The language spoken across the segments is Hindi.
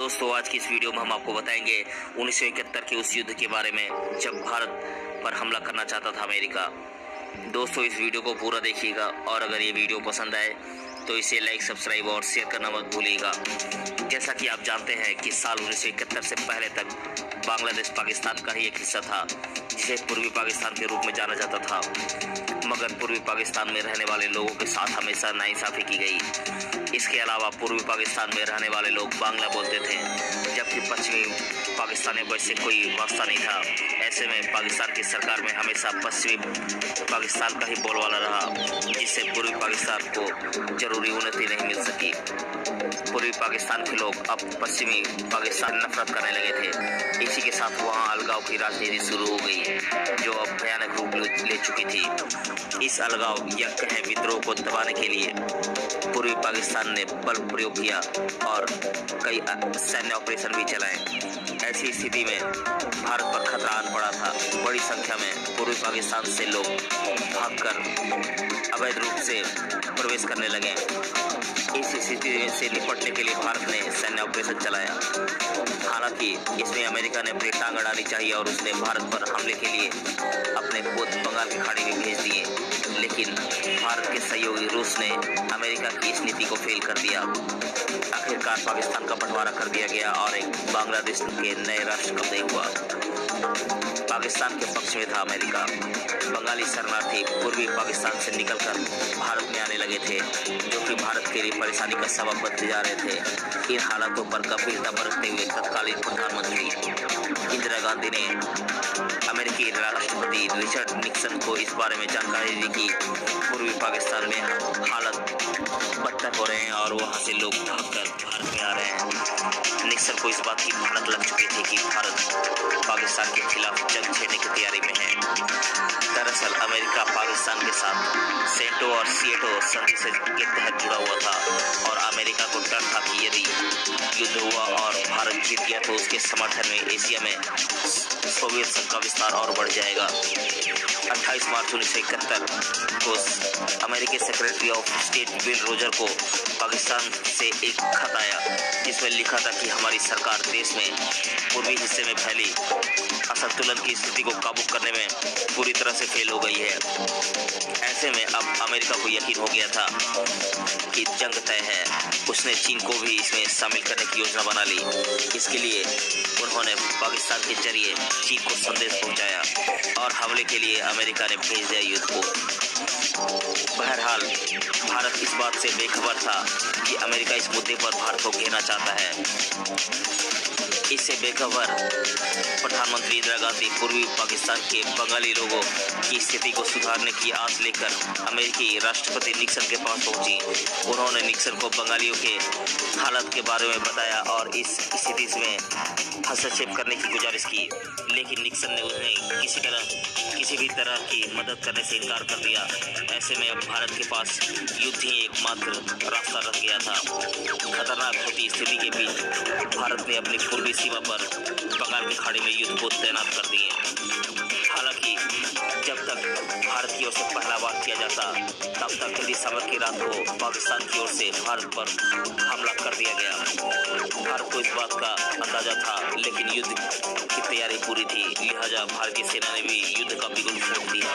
दोस्तों आज की इस वीडियो में हम आपको बताएंगे 1971 के उस युद्ध के बारे में जब भारत पर हमला करना चाहता था अमेरिका। दोस्तों इस वीडियो को पूरा देखिएगा और अगर ये वीडियो पसंद आए तो इसे लाइक, सब्सक्राइब और शेयर करना मत भूलिएगा। जैसा कि आप जानते हैं कि साल 1971 से पहले तक बांग्लादेश पाकिस्तान का ही एक हिस्सा था, जिसे पूर्वी पाकिस्तान के रूप में जाना जाता था। मगर पूर्वी पाकिस्तान में रहने वाले लोगों के साथ हमेशा नाइंसाफी की गई। इसके अलावा पूर्वी पाकिस्तान में रहने वाले लोग बांग्ला बोलते थे, जबकि पश्चिमी पाकिस्तान में वैसे कोई वास्ता नहीं था। ऐसे में पाकिस्तान की सरकार में हमेशा पश्चिमी पाकिस्तान का ही बोलबाला रहा, जिससे पूर्वी पाकिस्तान को जरूरी उन्नति नहीं मिल सकी। पूर्वी पाकिस्तान के लोग अब पश्चिमी पाकिस्तान नफरत करने लगे थे। इसी के साथ वहां अलगाव की राजनीति शुरू हो गई, जो अब भयानक रूप ले चुकी थी। इस अलगाव या कहें विद्रोह को दबाने के लिए पूर्वी पाकिस्तान ने बल प्रयोग किया और कई सैन्य ऑपरेशन भी चलाए। ऐसी स्थिति में भारत पर खतरा आन पड़ा था। बड़ी संख्या में पूर्वी पाकिस्तान से लोग भागकर अवैध रूप से प्रवेश करने लगे। इस स्थिति से निपटने के लिए भारत ने सैन्य ऑपरेशन चलाया। हालांकि इसमें अमेरिका ने अपनी टांग अड़ानी चाहिए और उसने भारत पर हमले के लिए अपने पोत बंगाल की खाड़ी में भेज दिए, लेकिन भारत के सहयोगी रूस ने अमेरिका की इस नीति को फेल कर दिया। आखिरकार पाकिस्तान का बंटवारा कर दिया गया और एक बांग्लादेश के नए राष्ट्र का उदय हुआ। पाकिस्तान के पक्ष में था अमेरिका। बंगाली शरणार्थी पूर्वी पाकिस्तान से निकलकर भारत में आने लगे थे, जो कि भारत के लिए परेशानी का सबब बनते जा रहे थे। इन हालातों पर गंभीरता बरतते हुए तत्कालीन प्रधानमंत्री इंदिरा गांधी ने अमेरिकी राष्ट्रपति रिचर्ड निक्सन को इस बारे में जानकारी दी कि पूर्वी पाकिस्तान में हालत बदतर हो रहे हैं और वहां से लोग भागकर भारत में आ रहे हैं। निक्सन को इस बात की भनक लग चुकी थी कि भारत पाकिस्तान के खिलाफ जंग छेड़ने की तैयारी में है। दरअसल अमेरिका पाकिस्तान के साथ सेंटो और सिएटो संधि के तहत जुड़ा हुआ था और अमेरिका को डर था कि यदि युद्ध हुआ और भारत जीत गया तो उसके समर्थन में एशिया में सोवियत संघ का विस्तार और बढ़ जाएगा। 28 मार्च 1971 को अमेरिकी secretary of state will Roger को पाकिस्तान से एक खत आया, जिसमें लिखा था कि हमारी सरकार देश में पूर्वी हिस्से में फैली असंतुलन की स्थिति को काबू करने में पूरी तरह से फेल हो गई है। ऐसे में अब अमेरिका को यकीन हो गया था कि जंग तय है। उसने चीन को भी इसमें शामिल करने की योजना बना ली। इसके लिए उन्होंने पाकिस्तान के जरिए चीन को संदेश पहुंचाया और हमले के लिए अमेरिका ने भेज दिया युद्धपोत। बहरहाल भारत इस बात से बेखबर था कि अमेरिका इस मुद्दे पर भारत को घेरना चाहता है। इससे बेखबर प्रधानमंत्री इंदिरा गांधी पूर्वी पाकिस्तान के बंगाली लोगों की स्थिति को सुधारने की आस लेकर अमेरिकी राष्ट्रपति निक्सन के पास पहुंची। उन्होंने निक्सन को बंगालियों के हालत के बारे में बताया और इस स्थिति में हस्तक्षेप करने की गुजारिश की, लेकिन निक्सन ने उन्हें किसी भी तरह की मदद करने से इनकार कर दिया। ऐसे में अब भारत के पास युद्ध ही एकमात्र रास्ता रह गया था। खतरनाक होती स्थिति के बीच भारत ने अपनी पूर्वी सीमा पर बंगाल की खाड़ी में युद्धपोत तैनात कर दिए। हालांकि जब तक भारत की ओर से पहला वार किया जाता, तब तक दिसंबर की रात को पाकिस्तान की ओर से भारत पर हमला कर दिया गया। भारत को इस बात का अंदाजा था, लेकिन युद्ध की तैयारी पूरी थी, लिहाजा भारतीय सेना ने भी युद्ध का बिगुल फूंक दिया।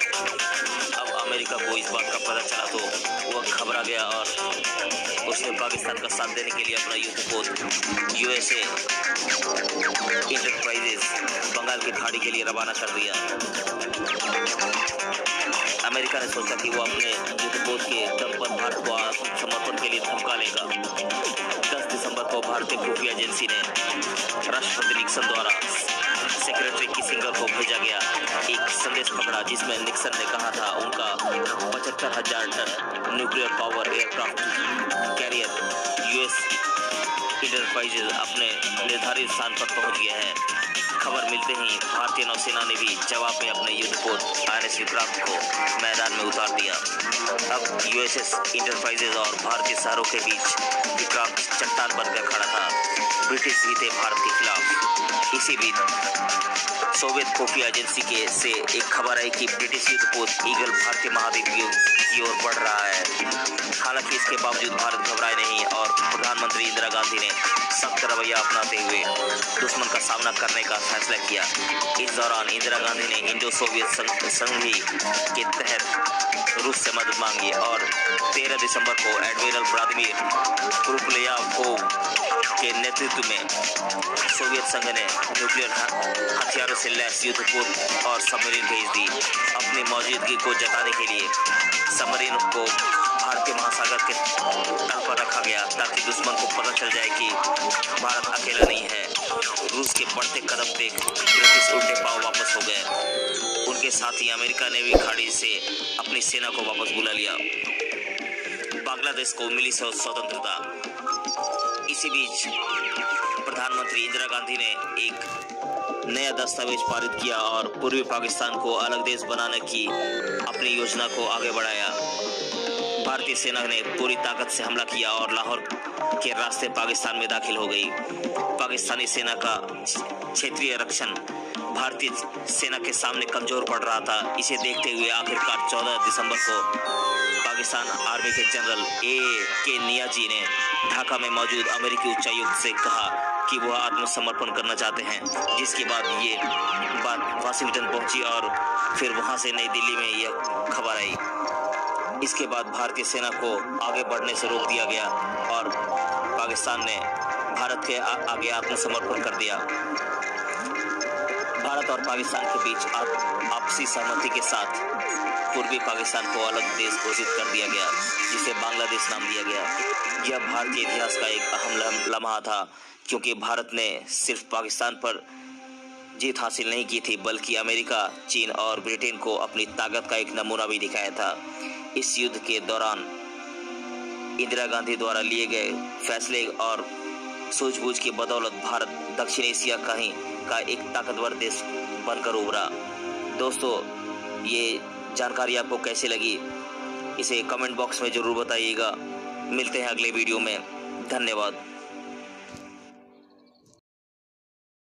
अब अमेरिका को इस बात का पता चला तो वह घबरा गया और उसने पाकिस्तान का साथ देने के लिए अपना युद्धपोत यूएसए इंटरप्राइजेस बंगाल की खाड़ी के लिए रवाना कर दिया। अमेरिका ने सोचा कि वो अपने युद्धपोत के दम पर भारत को आत्मसमर्पण के लिए धमका लेगा। 10 दिसंबर को भारतीय खुफिया एजेंसी ने राष्ट्रपति निक्सन द्वारा सेक्रेटरी किसिंगर को भेजा गया एक संदेश पकड़ा, जिसमें निक्सन ने कहा था उनका 75,000 ton nuclear power aircraft carrier US enterprises अपने निर्धारित स्थान पर पहुंच गया है। खबर मिलते ही भारतीय नौसेना ने भी जवाब में अपने युद्धपोत आईएनएस विक्रांत को मैदान में उतार दिया। अब यूएसएस इंटरप्राइजेज और भारतीय शहरों के बीच विक्रांत चट्टान बनकर खड़ा था। ब्रिटिश जीते भारत के खिलाफ। इसी बीच सोवियत खुफिया एजेंसी से एक खबर आई कि ब्रिटिश युद्धपोत ईगल भारतीय महाद्वीप की ओर बढ़ रहा है। हालांकि इसके बावजूद भारत घबराए नहीं और प्रधानमंत्री इंदिरा गांधी ने सख्त रवैया अपनाते हुए दुश्मन का सामना करने का फैसला किया। इस दौरान इंदिरा गांधी ने इंडो सोवियत संधि के तहत रूस से मदद मांगी और 13 दिसंबर को एडमिरल व्लादिमीर क्रुपलेयाकोव के नेतृत्व में सोवियत संघ ने न्यूक्लियर हथियारों से लैस युद्धपोत और सबमरीन भेज दी। अपनी मौजूदगी को जताने के लिए सबमरीन को भारतीय महासागर के तल पर रखा गया ताकि दुश्मन को पता चल जाए कि भारत अकेला नहीं है। रूस के बढ़ते कदम देख ब्रिटिश उल्टे पांव वापस हो गए। उनके साथ ही अमेरिका ने भी खाड़ी से अपनी सेना को वापस बुला लिया। बांग्लादेश को मिली स्वतंत्रता। इसी बीच प्रधानमंत्री इंदिरा गांधी ने एक नया दस्तावेज पारित किया और पूर्वी पाकिस्तान को अलग देश बनाने की अपनी योजना को आगे बढ़ाया। भारतीय सेना ने पूरी ताकत से हमला किया और लाहौर के रास्ते पाकिस्तान में दाखिल हो गई। पाकिस्तानी सेना का क्षेत्रीय रक्षण भारतीय सेना के सामने कमजोर पड़ रहा था। इसे देखते हुए आखिरकार 14 दिसंबर को पाकिस्तान आर्मी के जनरल A.K. नियाजी ने ढाका में मौजूद अमेरिकी उच्चायुक्त से कहा कि वह आत्मसमर्पण करना चाहते हैं, जिसके बाद ये बात वाशिंगटन पहुंची और फिर वहां से नई दिल्ली में यह खबर आई। इसके बाद भारतीय सेना को आगे बढ़ने से रोक दिया गया और पाकिस्तान ने भारत के आगे आत्मसमर्पण कर दिया। भारत और पाकिस्तान के बीच आपसी सहमति के साथ पूर्वी पाकिस्तान को अलग देश घोषित कर दिया गया, जिसे बांग्लादेश नाम दिया गया। यह भारतीय इतिहास का एक अहम लम्हा था, क्योंकि भारत ने सिर्फ पाकिस्तान पर जीत हासिल नहीं की थी, बल्कि अमेरिका, चीन और ब्रिटेन को अपनी ताकत का एक नमूना भी दिखाया था। इस युद्ध के दौरान इंदिरा गांधी द्वारा लिए गए फैसले और सूझबूझ की बदौलत भारत दक्षिण एशिया का एक ताकतवर देश बनकर उभरा। दोस्तों, ये जानकारी आपको कैसी लगी इसे कमेंट बॉक्स में जरूर बताइएगा। मिलते हैं अगले वीडियो में। धन्यवाद।